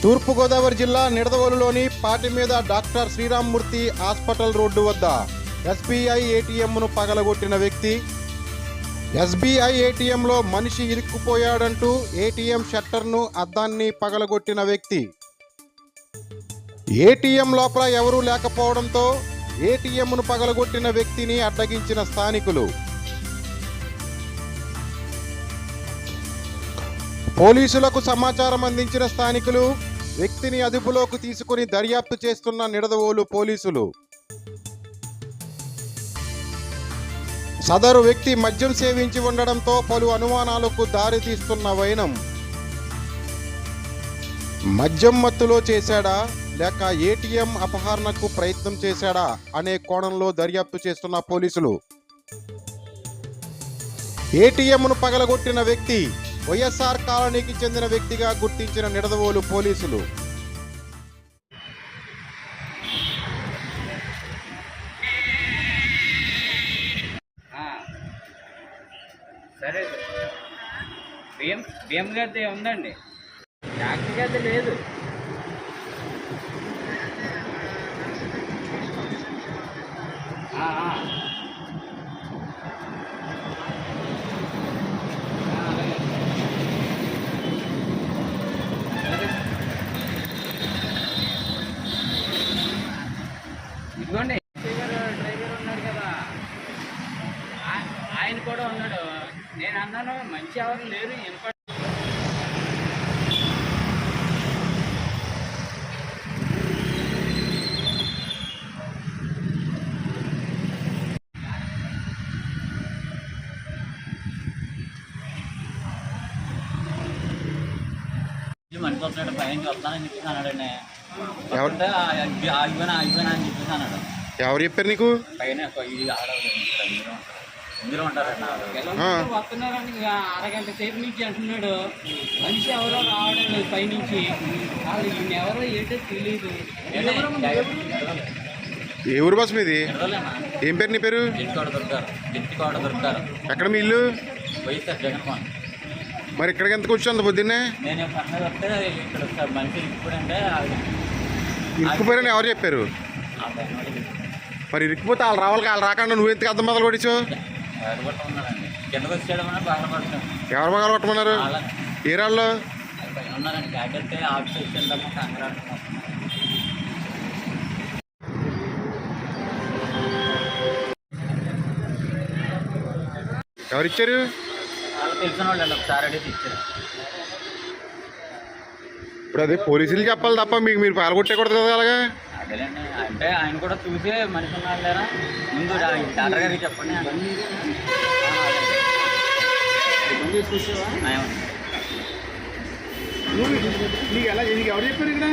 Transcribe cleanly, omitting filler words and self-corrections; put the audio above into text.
తూర్పుగోదావరి జిల్లా నిడదవోలులోని పాటి మీద డాక్టర్ శ్రీరామ్మూర్తి హాస్పిటల్ రోడ్డు వద్ద ఎస్బీఐ ఏటీఎంను పగలగొట్టిన వ్యక్తి. ఎస్బీఐ ఏటీఎంలో మనిషి ఇరుక్కుపోయాడంటూ ఏటీఎం షట్టర్ను అద్దాన్ని పగలగొట్టిన వ్యక్తి. ఏటీఎం లోపల ఎవరూ లేకపోవడంతో ఏటీఎంను పగలగొట్టిన వ్యక్తిని అడ్డగించిన స్థానికులు. పోలీసులకు సమాచారం అందించిన స్థానికులు వ్యక్తిని అదుపులోకి తీసుకుని దర్యాప్తు చేస్తున్న నిడదవోలు పోలీసులు. సదరు వ్యక్తి మద్యం సేవించి ఉండడంతో పలు అనుమానాలకు దారితీస్తున్న వైనం. మద్యం మత్తులో చేశాడా లేక ఏటీఎం అపహరణకు ప్రయత్నం చేశాడా అనే కోణంలో దర్యాప్తు చేస్తున్న పోలీసులు. ఏటీఎంను పగలగొట్టిన వ్యక్తి వైఎస్ఆర్ కాలనీకి చెందిన వ్యక్తిగా గుర్తించిన నిడదవోలు పోలీసులు. సరే బియ్యం గడ్డ ఉందండి, ట్యాక్సీ గడ్డ లేదు. ఇదిగోండి, డ్రైవర్ ఉన్నాడు కదా, ఆయన కూడా ఉన్నాడు. నేను అన్నాను మంచి ఎవరు లేరు. మనిషి వస్తున్నాడు, పైన వస్తానని చెప్పేసి అన్నాడండి. ఆగిపోయినా అని చెప్పేసి అన్నాడు. ఎవరు చెప్పారు నీకు? పైన ఇందులో ఉంటారండి. వస్తున్నారని అరగంట సేపు నుంచి అంటున్నాడు. మనిషి ఎవరో రావడం లేదు పైనుంచి. ఈయన ఎవరో ఏంటో తెలియదు. ఏ ఊరు బస్ మీది? ఏం పేరు నీ పేరు? జెట్టికోడ దొరుకుతారు. ఎక్కడ మీ ఇల్లు? వైఎస్ఆర్ జగన్మోహన్. మరి ఇక్కడికి ఎంతకు వచ్చి అంత పొద్దున్నే? నేను పండుగ వస్తే ఇక్కడ మనిషి ఇరుక్కుపోయింటే ఇరుక్కుపోయారని ఎవరు చెప్పారు? మరి ఇరుక్కుపోతే వాళ్ళు రావాలి, వాళ్ళు రాకుండా నువ్వు ఎందుకు అర్థం మొదలు కొట్టించు? ఉన్నారండి, కిందకు వచ్చేయడమన్నా బాగా పడుతుంది. ఎవరు బాగా కొట్టమన్నారు? ఏ రాళ్ళు ఉన్నారండి? జాగ్రత్త ఆఫీస్ వచ్చిందమ్మా కంగారు. ఎవరిచ్చారు? వాళ్ళు తెలిసిన వాళ్ళు ఒకసారి అడిగితే ఇచ్చారు. ఇప్పుడు అదే పోలీసులు చెప్పాలి తప్ప మీకు మీరు పాల్గొట్టకూడదు కదా అలాగా. అదేలేండి, అంటే ఆయన కూడా చూసే మనిషి ఉన్నాడు లేరా, ముందు డాక్టర్ గారికి చెప్పండి. నీకు ఎలా ఎవరు చెప్పారు ఇక్కడ?